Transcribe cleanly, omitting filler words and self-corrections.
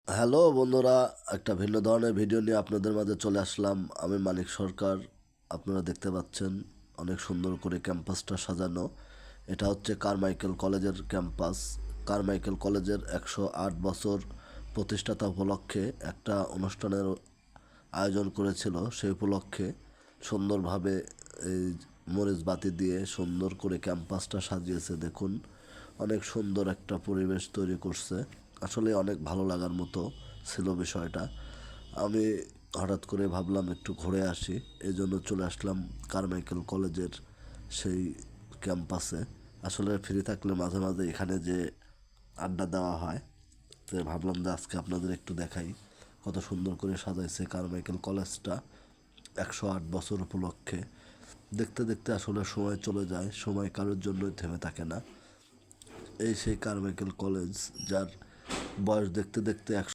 Hello বন্ধুরা, একটা ভিন্ন ধরনের ভিডিও নিয়ে আপনাদের মাঝে চলে আসলাম। আমি মানিক সরকার। আপনারা দেখতে পাচ্ছেন অনেক সুন্দর করে ক্যাম্পাসটা সাজানো। এটা হচ্ছে কারমাইকেল কলেজের ক্যাম্পাস। কারমাইকেল কলেজের 108 বছর প্রতিষ্ঠাতা উপলক্ষে একটা অনুষ্ঠানের আয়োজন করেছিল। সেই উপলক্ষে সুন্দরভাবে এই মরিচ বাতি দিয়ে সুন্দর করে ক্যাম্পাসটা সাজিয়েছে। দেখুন, অনেক সুন্দর একটা পরিবেশ তৈরি করছে। আসলে অনেক ভালো লাগার মতো ছিল বিষয়টা। আমি হঠাৎ করে ভাবলাম একটু ঘুরে আসি, এই জন্য চলে আসলাম কারমাইকেল কলেজের সেই ক্যাম্পাসে। আসলে ফ্রি থাকলে মাঝে মাঝে এখানে যে আড্ডা দেওয়া হয়, তো ভাবলাম যে আজকে আপনাদের একটু দেখাই কত সুন্দর করে সাজাইছে কারমাইকেল কলেজটা 108 বছর উপলক্ষে। দেখতে দেখতে আসলে সময় চলে যায়, সময় কারোর জন্যই থেমে থাকে না। এই সেই কারমাইকেল কলেজ, যার বয়স দেখতে দেখতে